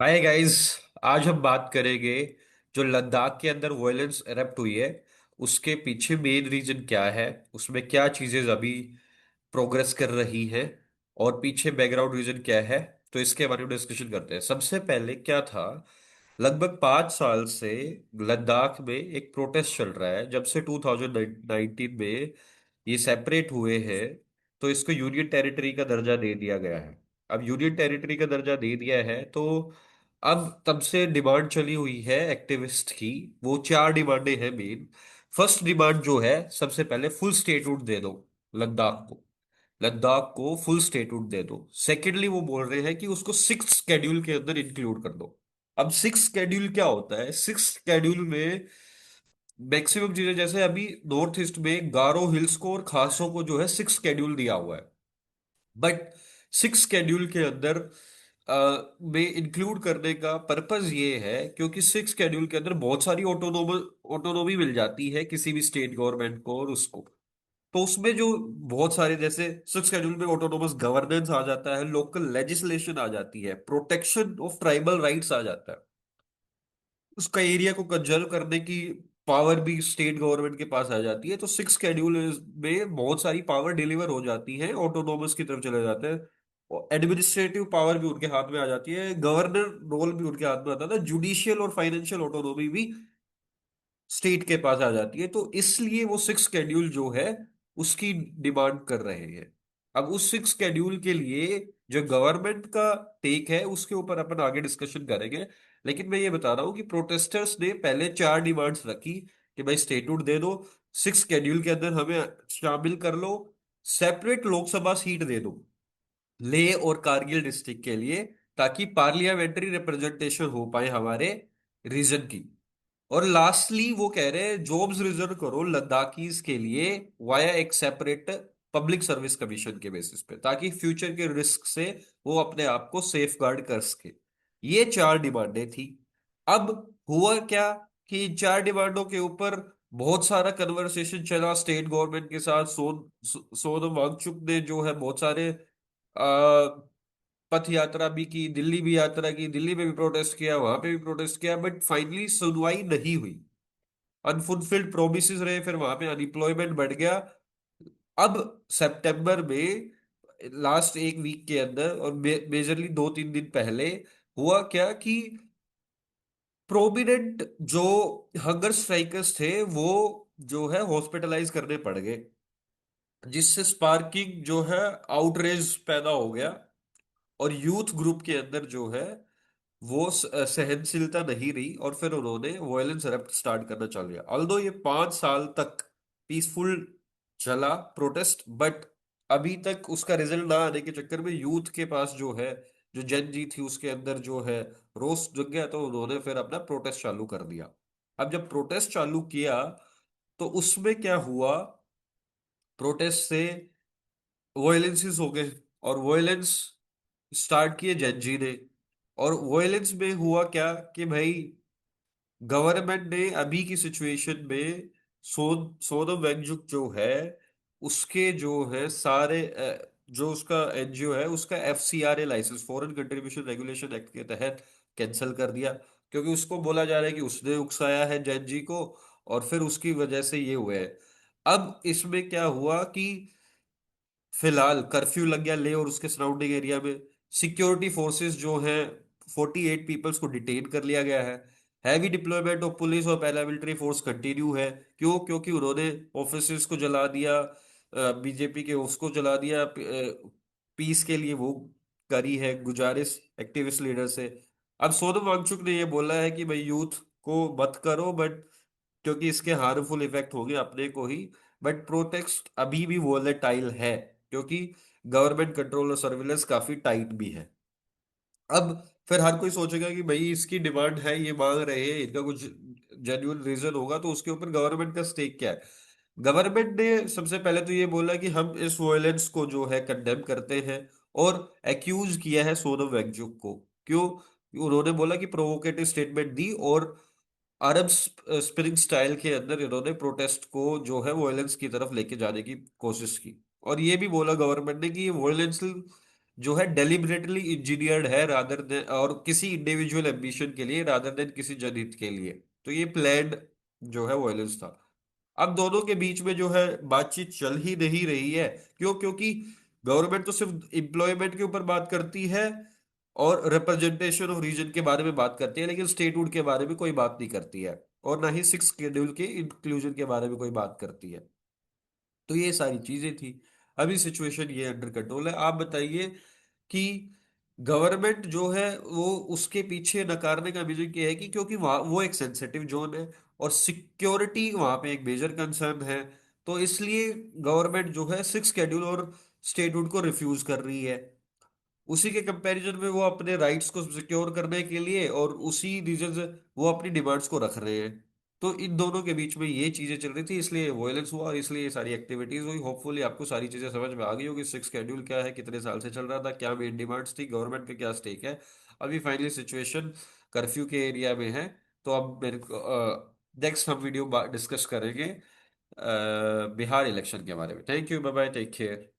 Hi guys. आज हम बात करेंगे जो लद्दाख के अंदर वॉयलेंस एरप्ट हुई है उसके पीछे मेन रीजन क्या है। उसमें क्या चीजें अभी प्रोग्रेस कर रही है और पीछे बैकग्राउंड रीजन क्या है। तो इसके बारे में डिस्कशन करते हैं। सबसे पहले क्या था, लगभग 5 साल से लद्दाख में एक प्रोटेस्ट चल रहा है। जब से 2019 में ये सेपरेट हुए हैं तो इसको यूनियन टेरिटरी का दर्जा दे दिया गया है। अब यूनियन टेरिटरी का दर्जा दे दिया है तो अब तब से डिमांड चली हुई है एक्टिविस्ट की। वो चार डिमांडें हैं मेन। फर्स्ट डिमांड जो है, सबसे पहले फुल स्टेटहुड दे दो लद्दाख को। लद्दाख को फुल स्टेटहुड दे दो। सेकेंडली वो बोल रहे हैं कि उसको सिक्स शेड्यूल के अंदर इंक्लूड कर दो। अब सिक्स शेड्यूल क्या होता है? सिक्स शेड्यूल में मैक्सिमम चीजें, जैसे अभी नॉर्थ ईस्ट में गारो हिल्स को और खासों को जो है सिक्स शेड्यूल दिया हुआ है। बट सिक्स शेड्यूल के अंदर में इंक्लूड करने का पर्पस ये है क्योंकि सिक्स शेड्यूल के अंदर बहुत सारी ऑटोनोमी मिल जाती है किसी भी स्टेट गवर्नमेंट को और उसको। तो उसमें जो बहुत सारे, जैसे सिक्स शेड्यूल में ऑटोनोमस गवर्नेंस आ जाता है, लोकल लेजिस्लेशन आ जाती है, प्रोटेक्शन ऑफ ट्राइबल राइट्स आ जाता है, उसका एरिया को कंजर्व करने की पावर भी स्टेट गवर्नमेंट के पास आ जाती है। तो सिक्स शेड्यूल में बहुत सारी पावर डिलीवर हो जाती है, ऑटोनोमस की तरफ चले जाते हैं। और एडमिनिस्ट्रेटिव पावर भी उनके हाथ में आ जाती है, गवर्नर रोल भी उनके हाथ में आता है, जुडिशियल और फाइनेंशियल ऑटोनोमी भी स्टेट के पास आ जाती है। तो इसलिए वो सिक्स शेड्यूल जो है उसकी डिमांड कर रहे हैं। अब उस सिक्स शेड्यूल के लिए जो गवर्नमेंट का टेक है उसके ऊपर अपन आगे डिस्कशन करेंगे। लेकिन मैं ये बता रहा हूं कि प्रोटेस्टर्स ने पहले चार डिमांड्स रखी कि भाई स्टेटहुड दे दो, सिक्स शेड्यूल के अंदर हमें शामिल कर लो, सेपरेट लोकसभा सीट दे दो लेह और कारगिल डिस्ट्रिक्ट के लिए, ताकि पार्लियामेंट्री रिप्रेजेंटेशन हो पाए हमारे रीजन की। और लास्टली वो कह रहे हैं जॉब्स रिजर्व करो लद्दाखीज के लिए वाया एक सेपरेट पब्लिक सर्विस कमीशन के बेसिस पे, ताकि फ्यूचर के रिस्क से वो अपने आप को सेफ गार्ड कर सके। ये चार डिमांडें थी। अब हुआ क्या कि इन चार डिमांडों के ऊपर बहुत सारा कन्वर्सेशन चला स्टेट गवर्नमेंट के साथ। सोनम वांगचुक ने जो है बहुत सारे पथ यात्रा भी की, दिल्ली भी यात्रा की, दिल्ली में भी प्रोटेस्ट किया, वहां पे भी प्रोटेस्ट किया, बट फाइनली सुनवाई नहीं हुई। अनफुलफिल्ड प्रोमिसेस रहे, फिर वहां पे अनएम्प्लॉयमेंट बढ़ गया। अब सितंबर में लास्ट एक वीक के अंदर और मेजरली 2-3 दिन पहले हुआ क्या कि प्रोमिनेंट जो हंगर स्ट्राइकर्स थे वो जो है हॉस्पिटलाइज करने पड़ गए, जिससे स्पार्किंग जो है आउटरेज पैदा हो गया। और यूथ ग्रुप के अंदर जो है वो सहनशीलता नहीं रही और फिर उन्होंने वॉयलेंस एरप्ट स्टार्ट करना चालू किया। ऑल्दो ये 5 साल तक पीसफुल चला प्रोटेस्ट, बट अभी तक उसका रिजल्ट ना आने के चक्कर में यूथ के पास जो है, जो जन जी थी उसके अंदर जो है रोष जग गया, तो उन्होंने फिर अपना प्रोटेस्ट चालू कर दिया। अब जब प्रोटेस्ट चालू किया तो उसमें क्या हुआ, प्रोटेस्ट से वॉयलेंसेस हो गए और वॉयलेंस स्टार्ट किए जंजी ने। और वॉयलेंस में हुआ क्या कि भाई गवर्नमेंट ने अभी की सिचुएशन में सोनम वांगचुक जो है उसके जो है सारे जो उसका एनजीओ है उसका FCRA licence, foreign contribution regulation act के तहत कैंसिल कर दिया। क्योंकि उसको बोला जा रहा है कि उसने उकसाया है जैन जी को और फिर उसकी वजह से ये हुए है। अब इसमें क्या हुआ कि फिलहाल कर्फ्यू लग गया लेह और उसके सराउंडिंग एरिया में। सिक्योरिटी फोर्सेस जो है 48 पीपल्स को डिटेन कर लिया गया है। हैवी डिप्लॉयमेंट ऑफ पुलिस और पैरामिलिट्री फोर्स कंटिन्यू है। क्यों? क्योंकि उन्होंने ऑफिसेस को जला दिया, बीजेपी के उसको जला दिया। पीस के लिए वो करी है गुजारिश एक्टिविस्ट लीडर से। अब सोनम वांगचुक ने ये बोला है कि भाई यूथ को मत करो, बट क्योंकि इसके हार्मफुल इफेक्ट होंगे अपने को ही। बट प्रोटेक्स्ट अभी भी वोलेटाइल है क्योंकि गवर्नमेंट कंट्रोल और सर्विलेंस काफी टाइट भी है। अब फिर हर कोई सोचेगा कि भाई इसकी डिमांड है, ये मांग रहे हैं, इनका कुछ जेन्युइन रीजन होगा, तो उसके ऊपर गवर्नमेंट का स्टेक क्या है। गवर्नमेंट ने सबसे पहले तो ये बोला कि हम इस वायलेंस को जो है कंडेम करते हैं और एक्यूज किया है सोनम वांगचुक को। क्यों? उन्होंने बोला कि प्रोवोकेटिव स्टेटमेंट दी और अरब स्प्रिंग स्टाइल के अंदर इन्होंने प्रोटेस्ट को जो है वॉयलेंस की तरफ लेके जाने की कोशिश की। और ये भी बोला गवर्नमेंट ने कि ये वॉयलेंस जो है डेलिबरेटली इंजीनियर्ड है रादर देन, और किसी इंडिविजुअल एम्बिशन के लिए रादर देन किसी जनहित के लिए। तो ये प्लान्ड जो है वायलेंस था। अब दोनों के बीच में जो है बातचीत चल ही नहीं रही है। क्यों? क्योंकि गवर्नमेंट तो सिर्फ एम्प्लॉयमेंट के ऊपर बात करती है और रिप्रेजेंटेशन ऑफ रीजन के बारे में बात करती है, लेकिन स्टेटहुड के बारे में कोई बात नहीं करती है, और ना ही सिक्स शेड्यूल के इंक्लूजन के बारे में कोई बात करती है। तो ये सारी चीजें थी। अभी सिचुएशन ये अंडर कंट्रोल है। आप बताइए कि गवर्नमेंट जो है वो उसके पीछे नकारने का रीजन क्या है कि क्योंकि वहाँ वो एक सेंसिटिव जोन है और सिक्योरिटी वहाँ पे एक मेजर कंसर्न है। तो इसलिए गवर्नमेंट जो है सिक्स शेड्यूल और स्टेटहुड को रिफ्यूज कर रही है। उसी के कंपैरिजन में वो अपने राइट्स को सिक्योर करने के लिए और उसी रीजन से वो अपनी डिमांड्स को रख रहे हैं। तो इन दोनों के बीच में ये चीजें चल रही थी, इसलिए वॉयलेंस हुआ और इसलिए ये सारी एक्टिविटीज हुई। होपफुली आपको सारी चीजें समझ में आ गई होगी, सिक्स शेड्यूल क्या है, कितने साल से चल रहा था, क्या मेन डिमांड्स थी, गवर्नमेंट का क्या स्टेक है। अभी फाइनली सिचुएशन कर्फ्यू के एरिया में है। तो अब मेरे को नेक्स्ट हम वीडियो डिस्कस करेंगे बिहार इलेक्शन के बारे में। Thank you, bye bye, take care.